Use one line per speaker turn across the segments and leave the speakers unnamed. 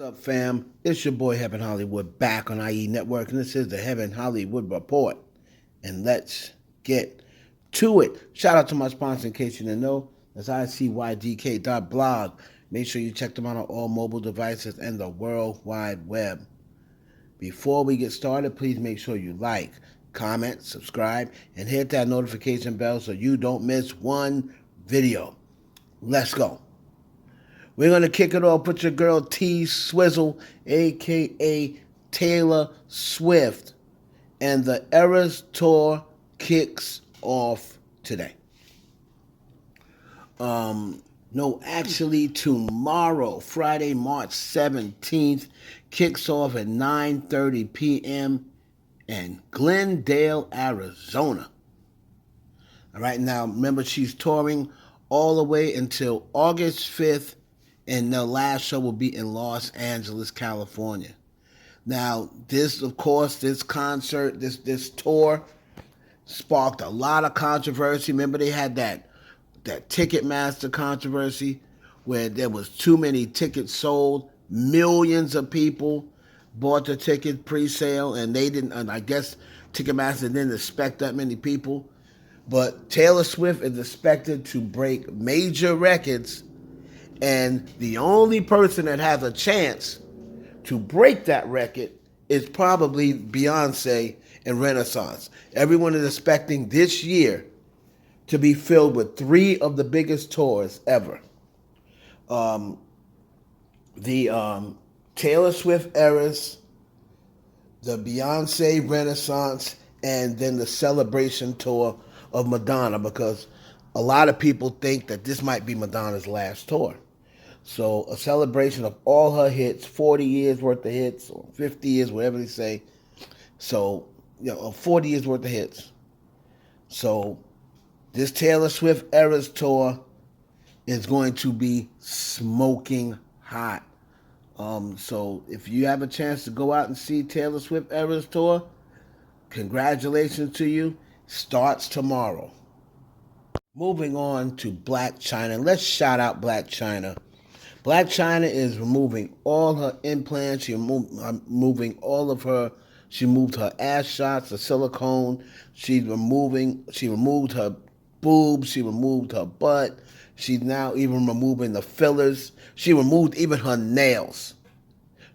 What's up, fam? It's your boy Heaven Hollywood back on IE Network, and this is the Heaven Hollywood Report. And let's get to it. Shout out to my sponsor, in case you didn't know. That's icydk.blog. Make sure you check them out on all mobile devices and the World Wide Web. Before we get started, please make sure you like, comment, subscribe, and hit that notification bell so you don't miss one video. Let's go. We're going to kick it off with your girl T Swizzle, a.k.a. Taylor Swift. And the Eras Tour kicks off today. Actually tomorrow, Friday, March 17th, kicks off at 9:30 p.m. in Glendale, Arizona. All right, now remember she's touring all the way until August 5th, and the last show will be in Los Angeles, California. Now, this concert, this tour sparked a lot of controversy. Remember, they had that Ticketmaster controversy where there was too many tickets sold. Millions of people bought the ticket pre-sale, and they didn't. And I guess Ticketmaster didn't expect that many people. But Taylor Swift is expected to break major records, and the only person that has a chance to break that record is probably Beyonce and Renaissance. Everyone is expecting this year to be filled with 3 of the biggest tours ever. The Taylor Swift Eras, the Beyonce Renaissance, and then the Celebration Tour of Madonna, because a lot of people think that this might be Madonna's last tour. So a celebration of all her hits, 40 years worth of hits, or 50 years, whatever they say. So, 40 years worth of hits. So this Taylor Swift Eras Tour is going to be smoking hot. So if you have a chance to go out and see Taylor Swift Eras Tour, congratulations to you. Starts tomorrow. Moving on to Blac Chyna. Let's shout out Blac Chyna. Blac Chyna is removing all her implants. She moved her ass shots, the silicone. She removed her boobs. She removed her butt. She's now even removing the fillers. She removed even her nails.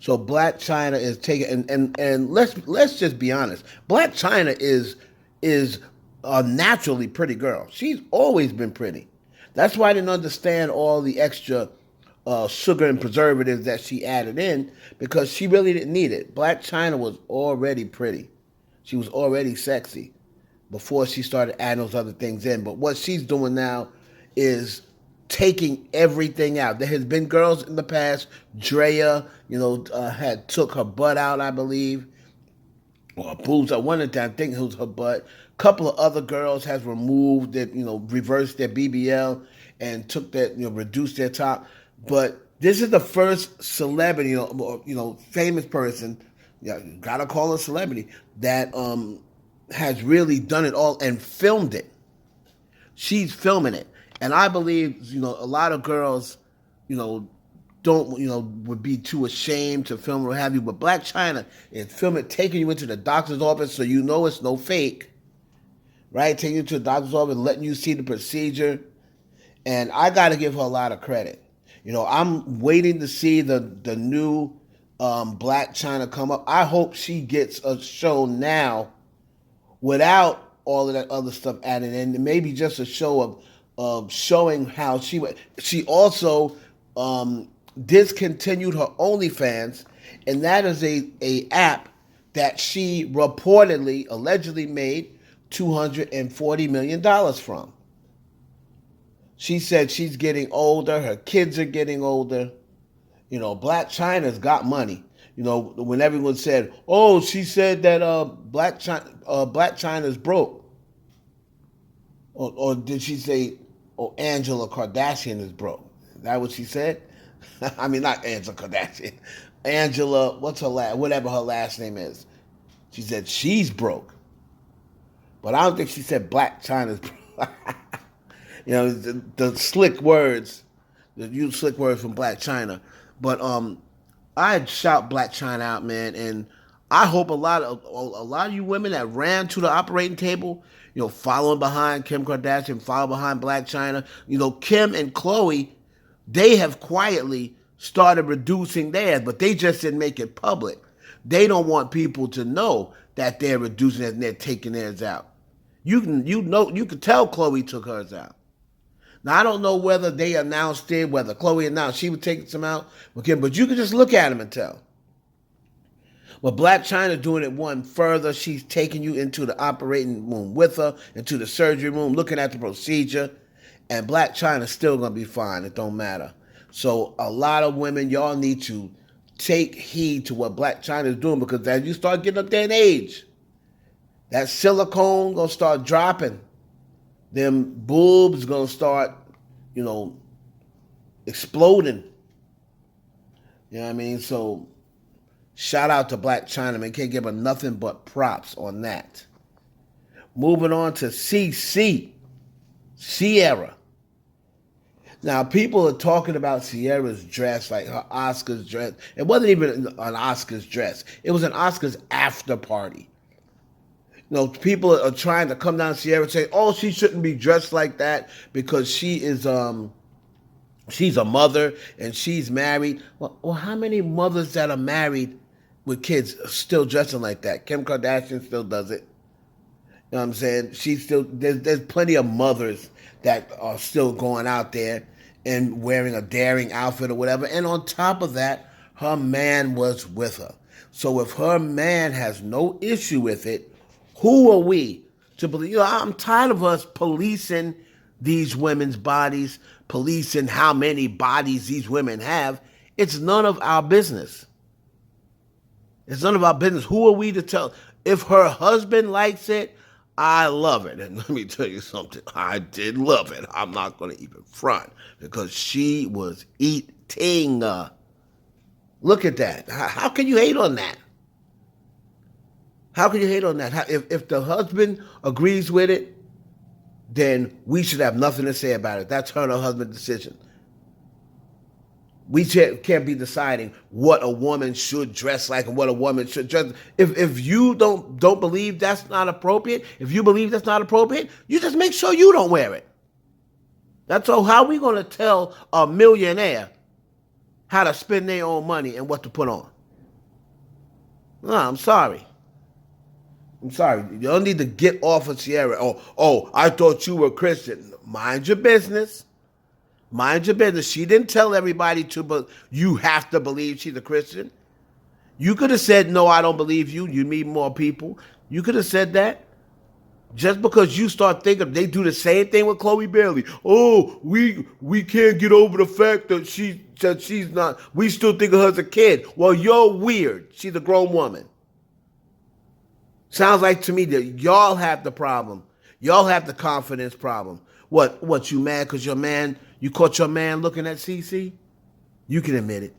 So Blac Chyna is taking, and let's just be honest. Blac Chyna is a naturally pretty girl. She's always been pretty. That's why I didn't understand all the extra sugar and preservatives that she added in, because she really didn't need it. Blac Chyna was already pretty. She was already sexy before she started adding those other things in. But what she's doing now is taking everything out. There has been girls in the past. Drea, had took her butt out, I believe, or boobs. I wanted to think it was her butt. A couple of other girls has removed it, reversed their BBL and took that, reduced their top. But this is the first celebrity, famous person, gotta call her a celebrity, that has really done it all and filmed it. She's filming it. And I believe, a lot of girls, would be too ashamed to film or what have you. But Blac Chyna is filming, taking you into the doctor's office so it's no fake, right? Taking you to the doctor's office, letting you see the procedure. And I got to give her a lot of credit. I'm waiting to see the new Blac Chyna come up. I hope she gets a show now without all of that other stuff added in. Maybe just a show of showing how she went. She also discontinued her OnlyFans, and that is a app that she allegedly made $240 million from. She said she's getting older, her kids are getting older. Blac Chyna's got money. When everyone said, "Oh, she said that Blac Chyna's broke," or did she say, "Oh, Angela Kardashian is broke"? Is that what she said? I mean, not Angela Kardashian. Angela, whatever her last name is. She said she's broke, but I don't think she said Blac Chyna's broke. The slick words, the used slick words from Blac Chyna. But I shout Blac Chyna out, man, and I hope a lot of you women that ran to the operating table, following behind Kim Kardashian, following behind Blac Chyna, Kim and Khloe, they have quietly started reducing theirs, but they just didn't make it public. They don't want people to know that they're reducing it and they're taking theirs out. You can tell Khloe took hers out. Now I don't know whether they announced it, whether Khloe announced she would take some out with Kim, but you can just look at them and tell. Well, Blac Chyna doing it one further. She's taking you into the operating room with her, into the surgery room, looking at the procedure, and Blac Chyna's still gonna be fine. It don't matter. So a lot of women, y'all need to take heed to what Blac Chyna is doing, because as you start getting up there in age, that silicone gonna start dropping. Them boobs gonna start, exploding. You know what I mean? So shout out to Blac Chyna, man. Can't give her nothing but props on that. Moving on to Ciara. Now, people are talking about Ciara's dress, like her Oscars dress. It wasn't even an Oscars dress. It was an Oscars after party. People are trying to come down to Ciara and say, oh, she shouldn't be dressed like that because she's a mother and she's married. Well, how many mothers that are married with kids are still dressing like that? Kim Kardashian still does it. You know what I'm saying? There's plenty of mothers that are still going out there and wearing a daring outfit or whatever. And on top of that, her man was with her. So if her man has no issue with it, who are we to believe? I'm tired of us policing these women's bodies, policing how many bodies these women have. It's none of our business. It's none of our business. Who are we to tell? If her husband likes it, I love it. And let me tell you something. I did love it. I'm not going to even front, because she was eating. Look at that. How can you hate on that? How can you hate on that? If the husband agrees with it, then we should have nothing to say about it. That's her and her husband's decision. We can't be deciding what a woman should dress like and what a woman should dress. If you don't believe that's not appropriate, if you believe that's not appropriate, you just make sure you don't wear it. That's all. How are we going to tell a millionaire how to spend their own money and what to put on? No, I'm sorry. You don't need to get off of Ciara. Oh, I thought you were Christian. Mind your business. Mind your business. She didn't tell everybody but you have to believe she's a Christian. You could have said, no, I don't believe you. You need more people. You could have said that. Just because you start thinking, they do the same thing with Chloe Bailey. Oh, we can't get over the fact that she's not, we still think of her as a kid. Well, you're weird. She's a grown woman. Sounds like to me that y'all have the problem. Y'all have the confidence problem. What, you mad because you caught your man looking at CC? You can admit it.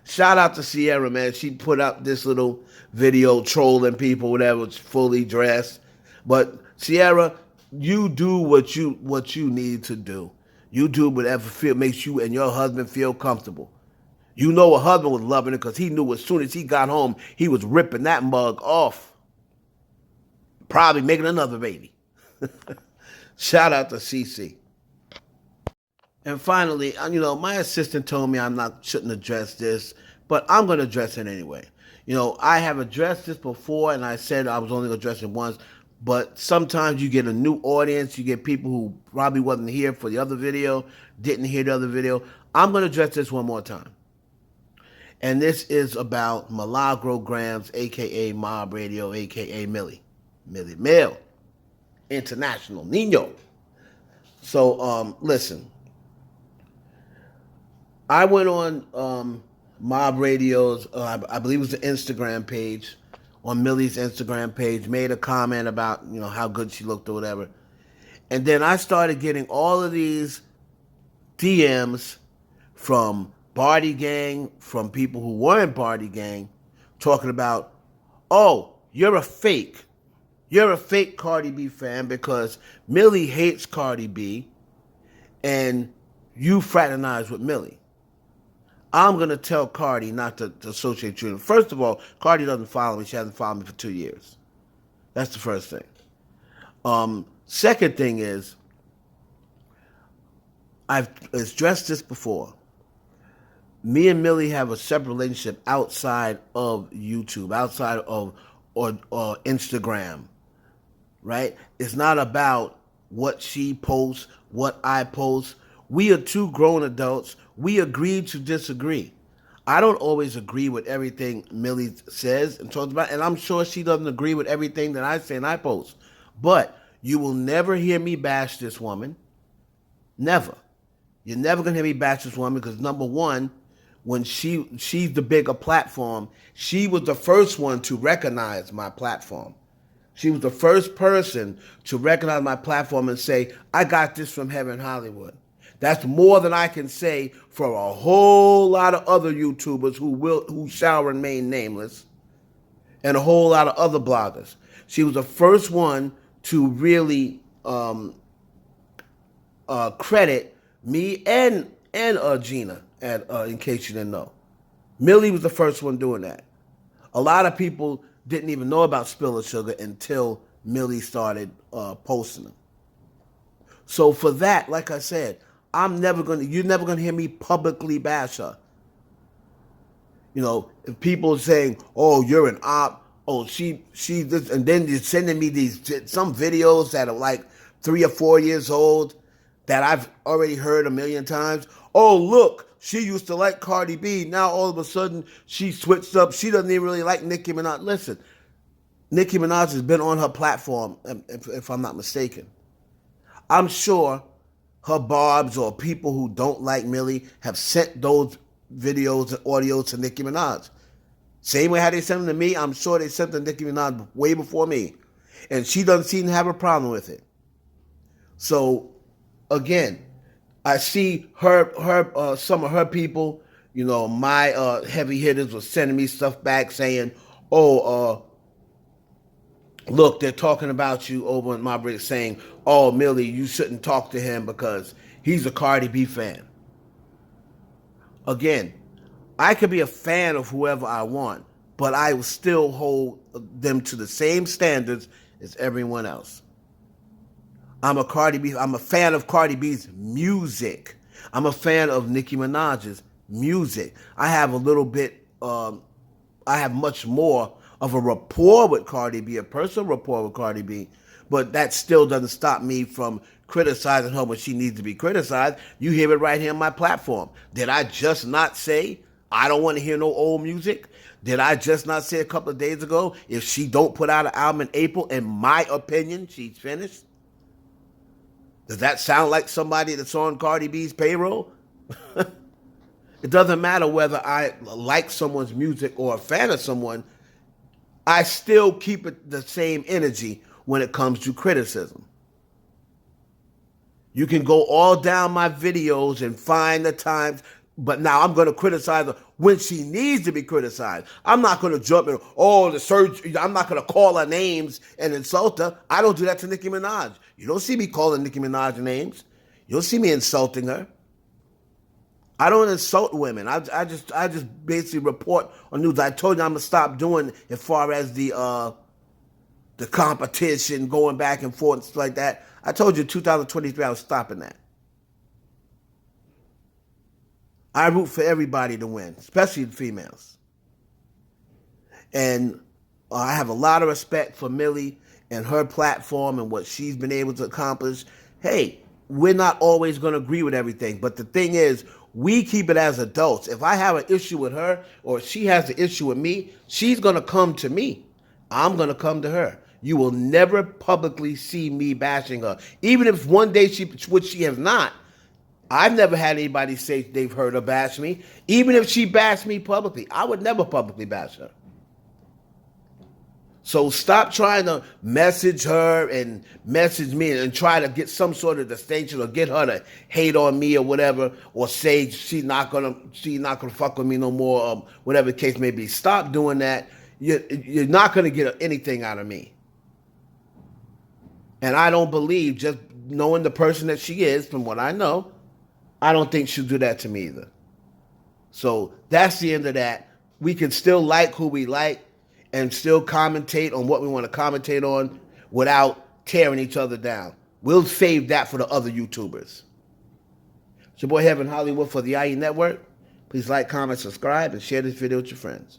Shout out to Ciara, man. She put up this little video trolling people, whatever, fully dressed. But Ciara, you do what you need to do. You do whatever makes you and your husband feel comfortable. You know her husband was loving it because he knew as soon as he got home, he was ripping that mug off. Probably making another baby. Shout out to CC. And finally, my assistant told me shouldn't address this, but I'm going to address it anyway. I have addressed this before, and I said I was only going to address it once, but sometimes you get a new audience. You get people who probably wasn't here for the other video, didn't hear the other video. I'm going to address this one more time. And this is about Milagro Gramz, a.k.a. Mob Radio, a.k.a. Millie Mill, International, Nino. So, listen. I went on Mob Radio's, I believe it was the Instagram page, on Millie's Instagram page, made a comment about, how good she looked or whatever. And then I started getting all of these DMs from Party Gang, from people who weren't Party Gang, talking about, oh, you're a fake. You're a fake Cardi B fan because Millie hates Cardi B and you fraternize with Millie. I'm going to tell Cardi not to associate you. First of all, Cardi doesn't follow me. She hasn't followed me for 2 years. That's the first thing. Second thing is, I've addressed this before. Me and Millie have a separate relationship outside of YouTube, outside of or Instagram, right? It's not about what she posts, what I post. We are two grown adults. We agree to disagree. I don't always agree with everything Millie says and talks about, and I'm sure she doesn't agree with everything that I say and I post. But you will never hear me bash this woman. Never. You're never going to hear me bash this woman because, number one, when she's the bigger platform, she was the first one to recognize my platform. She was the first person to recognize my platform and say, I got this from Heaven Hollywood. That's more than I can say for a whole lot of other YouTubers who shall remain nameless, and a whole lot of other bloggers. She was the first one to really credit me and Gina, in case you didn't know. Millie was the first one doing that. A lot of people didn't even know about Spill the Sugar until Millie started posting them. So for that, like I said, you're never gonna hear me publicly bash her. You know, if people are saying, "Oh, you're an op," "Oh, she this," and then you're sending me some videos that are like 3 or 4 years old that I've already heard a million times. Oh, look, she used to like Cardi B. Now all of a sudden she switched up. She doesn't even really like Nicki Minaj. Listen, Nicki Minaj has been on her platform, if I'm not mistaken. I'm sure her barbs or people who don't like Millie have sent those videos and audios to Nicki Minaj. Same way how they sent them to me, I'm sure they sent them to Nicki Minaj way before me. And she doesn't seem to have a problem with it. So, again, I see some of her people, you know, my heavy hitters were sending me stuff back saying, oh, look, they're talking about you over in my bridge saying, oh, Millie, you shouldn't talk to him because he's a Cardi B fan. Again, I could be a fan of whoever I want, but I will still hold them to the same standards as everyone else. I'm a fan of Cardi B's music. I'm a fan of Nicki Minaj's music. I have much more of a rapport with Cardi B, a personal rapport with Cardi B, but that still doesn't stop me from criticizing her when she needs to be criticized. You hear it right here on my platform. Did I just not say I don't want to hear no old music? Did I just not say a couple of days ago, if she don't put out an album in April, in my opinion, she's finished? Does that sound like somebody that's on Cardi B's payroll? It doesn't matter whether I like someone's music or a fan of someone. I still keep it the same energy when it comes to criticism. You can go all down my videos and find the times, but now I'm going to criticize her when she needs to be criticized. I'm not going to jump in, I'm not going to call her names and insult her. I don't do that to Nicki Minaj. You don't see me calling Nicki Minaj names. You don't see me insulting her. I don't insult women. I just basically report on news. I told you I'm gonna stop doing as far as the competition, going back and forth and stuff like that. I told you 2023 I was stopping that. I root for everybody to win, especially the females. And I have a lot of respect for Millie and her platform and what she's been able to accomplish. Hey, we're not always going to agree with everything, but the thing is, we keep it as adults. If I have an issue with her or she has an issue with me, she's going to come to me. I'm going to come to her. You will never publicly see me bashing her. Even if one day which she has not, I've never had anybody say they've heard her bash me. Even if she bashed me publicly, I would never publicly bash her. So stop trying to message her and message me and try to get some sort of distinction or get her to hate on me or whatever, or say she's not gonna fuck with me no more, whatever the case may be. Stop doing that. You're not gonna get anything out of me. And I don't believe, just knowing the person that she is, from what I know, I don't think she'll do that to me either. So that's the end of that. We can still like who we like and still commentate on what we want to commentate on without tearing each other down. We'll save that for the other YouTubers. It's your boy Heaven Hollywood for the IE Network. Please like, comment, subscribe, and share this video with your friends.